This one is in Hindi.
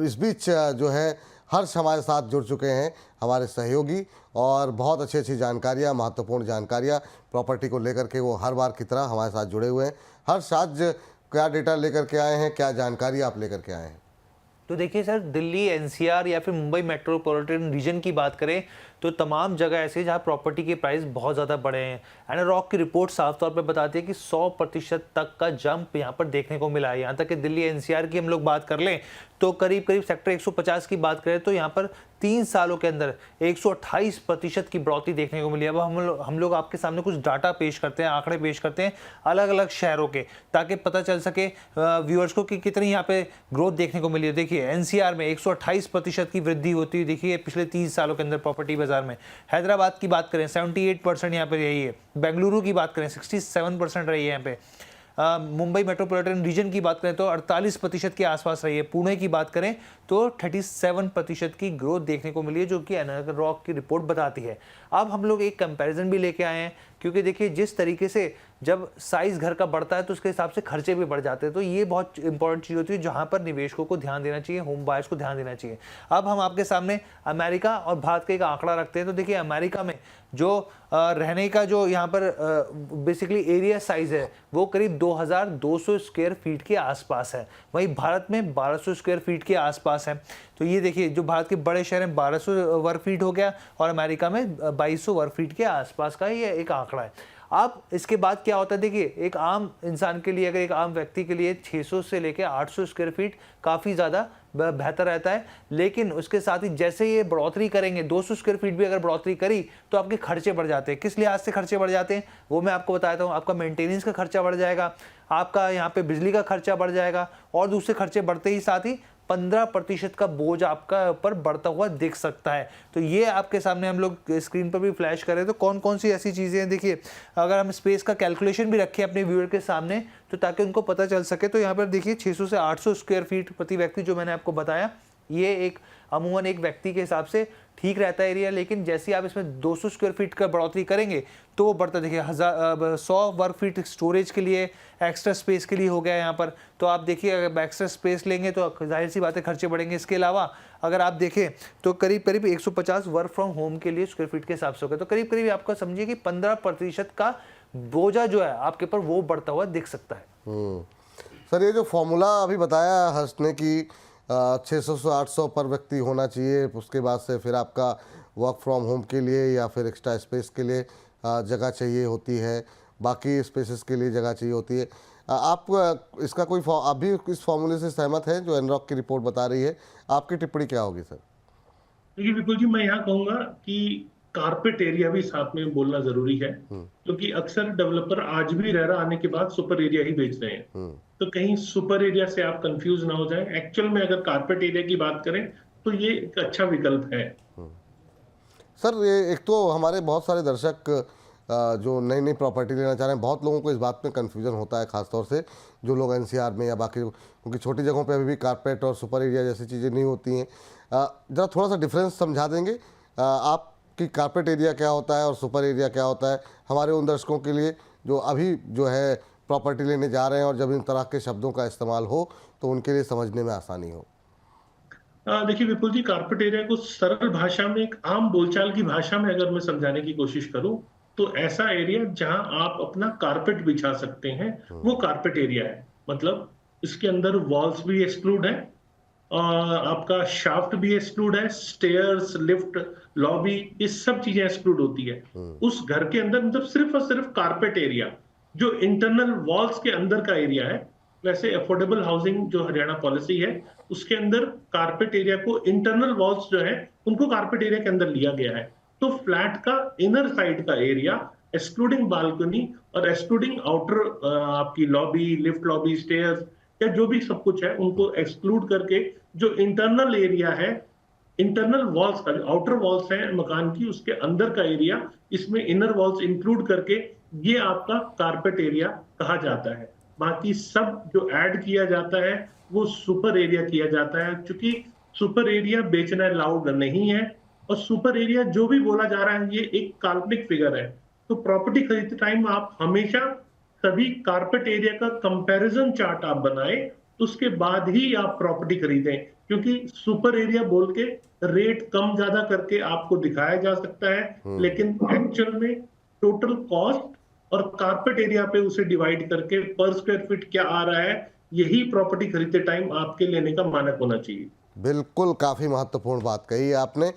इस बीच जो है हर्ष हमारे साथ जुड़ चुके हैं, हमारे सहयोगी, और बहुत अच्छी अच्छी जानकारियाँ, महत्वपूर्ण जानकारियाँ प्रॉपर्टी को लेकर के वो हर बार की तरह हमारे साथ जुड़े हुए हैं। हर्ष, आज क्या डेटा लेकर के आए हैं, क्या जानकारी आप लेकर के आए हैं? तो देखिए सर, दिल्ली एनसीआर या फिर मुंबई मेट्रोपॉलिटन रीजन की बात करें तो तमाम जगह ऐसे जहां प्रॉपर्टी के प्राइस बहुत ज़्यादा बढ़े हैं। एनारॉक की रिपोर्ट साफ तौर पे बताती है कि 100% तक का जंप यहां पर देखने को मिला है। यहाँ तक कि दिल्ली एनसीआर की हम लोग बात कर लें तो करीब करीब सेक्टर 150 की बात करें तो यहाँ पर 3 सालों के अंदर 128% की बढ़ोतरी देखने को मिली है। अब हम लोग आपके सामने कुछ डाटा पेश करते हैं, आंकड़े पेश करते हैं अलग अलग शहरों के, ताकि पता चल सके व्यूअर्स को कि कितनी यहाँ पे ग्रोथ देखने को मिली है। देखिए एनसीआर में 128% की वृद्धि होती है देखिए पिछले 30 सालों के अंदर प्रॉपर्टी बाजार में। हैदराबाद की बात करें 78% यहाँ पे रही है। बेंगलुरु की बात करें 67% रही है यहाँ पे। मुंबई मेट्रोपॉलिटन रीजन की बात करें तो 48% के आसपास रही है। पुणे की बात करें तो 37% की ग्रोथ देखने को मिली है, जो कि एनारॉक की रिपोर्ट बताती है। अब हम लोग एक कंपैरिजन भी लेके आए हैं, क्योंकि देखिए जिस तरीके से जब साइज घर का बढ़ता है तो उसके हिसाब से खर्चे भी बढ़ जाते हैं। तो ये बहुत इंपॉर्टेंट चीज़ होती है जहाँ पर निवेशकों को ध्यान देना चाहिए, होम बायर्स को ध्यान देना चाहिए। अब हम आपके सामने अमेरिका और भारत का एक आंकड़ा रखते हैं। तो देखिए अमेरिका में जो रहने का जो यहाँ पर बेसिकली एरिया साइज है वो करीब 2200 स्क्वायर फीट के आसपास है। वहीं भारत में 1200 स्क्वायर फीट के आसपास है। तो ये देखिए जो भारत के बड़े शहर हैं 1200 वर्ग फीट हो गया और अमेरिका में 2200 वर्ग फीट के आसपास का ये एक आंकड़ा है। अब इसके बाद क्या होता है, देखिए एक आम इंसान के लिए, अगर एक आम व्यक्ति के लिए 600 से लेकर 800 स्क्वायर फीट काफ़ी ज़्यादा बेहतर रहता है। लेकिन उसके साथ ही जैसे ये बढ़ोतरी करेंगे, 200 स्क्वायर फीट भी अगर बढ़ोतरी करी तो आपके खर्चे बढ़ जाते हैं। किस लिहाज से खर्चे बढ़ जाते हैं वो मैं आपको बताता हूँ। आपका मेंटेनेंस का खर्चा बढ़ जाएगा, आपका यहाँ पे बिजली का खर्चा बढ़ जाएगा, और दूसरे खर्चे बढ़ते ही साथ ही 15% का बोझ आपका ऊपर बढ़ता हुआ दिख सकता है। तो ये आपके सामने हम लोग स्क्रीन पर भी फ्लैश करें तो कौन कौन सी ऐसी चीज़ें हैं। देखिए अगर हम स्पेस का कैलकुलेशन भी रखें अपने व्यूअर के सामने तो ताकि उनको पता चल सके, तो यहाँ पर देखिए 600 से 800 स्क्वायर फीट प्रति व्यक्ति जो मैंने आपको बताया, ये एक अमूमन एक व्यक्ति के हिसाब से ठीक रहता है एरिया। लेकिन जैसे आप इसमें 200 स्क्वायर फीट का बढ़ोतरी करेंगे तो वो बढ़ता, देखिए 100 वर्ग फीट स्टोरेज के लिए, एक्स्ट्रा स्पेस के लिए हो गया यहाँ पर। तो आप देखिए अगर एक्स्ट्रा स्पेस लेंगे तो जाहिर सी बातें खर्चे बढ़ेंगे। इसके अलावा अगर आप देखें तो करीब करीब 150 वर्क फ्रॉम होम के लिए स्क्वायर फीट के हिसाब से हो गया। तो करीब करीब आपका समझिए कि 15% का बोझा जो है आपके ऊपर वो बढ़ता हुआ दिख सकता है। सर, ये जो फॉर्मूला अभी बताया हर्ष ने कि 600 से 800 पर व्यक्ति होना चाहिए, उसके बाद से फिर आपका वर्क फ्रॉम होम के लिए या फिर एक्स्ट्रा स्पेस के लिए जगह चाहिए होती है, बाकी स्पेसेस के लिए जगह चाहिए होती है। आप इसका कोई अभी इस फॉर्मूले से सहमत है जो एनरॉक की रिपोर्ट बता रही है? आपकी टिप्पणी क्या होगी सर? देखिए विपुल जी, मैं यहाँ कहूंगा कि कारपेट एरिया भी साथ में बोलना जरूरी है, क्योंकि अक्सर डेवलपर आज भी रेरा आने के बाद सुपर एरिया ही बेच रहे हैं। तो कहीं सुपर एरिया से आप कंफ्यूज ना हो जाएं। एक्चुअल में अगर कारपेट एरिया की बात करें तो ये एक अच्छा विकल्प है। सर, ये एक तो हमारे बहुत सारे दर्शक जो नई नई प्रॉपर्टी लेना चाह रहे हैं, बहुत लोगों को इस बात में कन्फ्यूजन होता है, खासतौर से जो लोग एनसीआर में या बाकी, क्योंकि छोटी जगहों पे अभी भी कारपेट और सुपर एरिया जैसी चीज़ें नहीं होती हैं। ज़रा थोड़ा सा डिफरेंस समझा देंगे आप कि कारपेट एरिया क्या होता है और सुपर एरिया क्या होता है, हमारे उन दर्शकों के लिए जो अभी जो है प्रॉपर्टी लेने जा रहे हैं और जब इन तरह के शब्दों का इस्तेमाल हो तो उनके लिए समझने में आसानी हो। देखिए विपुल जी, कारपेट एरिया को सरल भाषा में, एक आम बोलचाल की भाषा में अगर मैं समझाने की कोशिश करूं तो ऐसा एरिया जहां आप अपना कारपेट बिछा सकते हैं वो कारपेट एरिया है। मतलब इसके अंदर वॉल्स भी एक्सक्लूड है, आपका शाफ्ट भी एक्सक्लूड है, स्टेयर्स, लिफ्ट, लॉबी, ये सब चीजें एक्सक्लूड होती है। उस घर के अंदर मतलब सिर्फ और सिर्फ कारपेट एरिया जो इंटरनल वॉल्स के अंदर का एरिया है। वैसे अफोर्डेबल हाउसिंग जो हरियाणा पॉलिसी है उसके अंदर कारपेट एरिया को, इंटरनल वॉल्स जो है उनको कारपेट एरिया के अंदर लिया गया है। तो फ्लैट का इनर साइड का एरिया एक्सक्लूडिंग बालकनी और एक्सक्लूडिंग आउटर आपकी लॉबी, लिफ्ट लॉबी, स्टेयर्स या जो भी सब कुछ है उनको एक्सक्लूड करके जो इंटरनल एरिया है, इंटरनल वॉल्स का, जो आउटर वॉल्स है मकान की, उसके अंदर का एरिया, इसमें इनर वॉल्स इंक्लूड करके ये आपका कारपेट एरिया कहा जाता है। बाकी सब जो ऐड किया जाता है वो सुपर एरिया किया जाता है, क्योंकि सुपर एरिया बेचना अलाउड नहीं है। और सुपर एरिया जो भी बोला जा रहा है ये एक काल्पनिक फिगर है। तो प्रॉपर्टी खरीदते टाइम आप हमेशा सभी कारपेट एरिया का कंपैरिजन चार्ट आप बनाएं उसके बाद ही आप प्रॉपर्टी खरीदें, क्योंकि सुपर एरिया बोल के रेट कम ज्यादा करके आपको दिखाया जा सकता है, लेकिन एक्चुअल में टोटल कॉस्ट और कारपेट एरिया पे उसे डिवाइड करके पर स्क्वायर फीट क्या आ रहा है, यही प्रॉपर्टी खरीदते टाइम आपके लेने का मानक होना चाहिए। बिल्कुल, काफ़ी महत्वपूर्ण बात कही है आपने।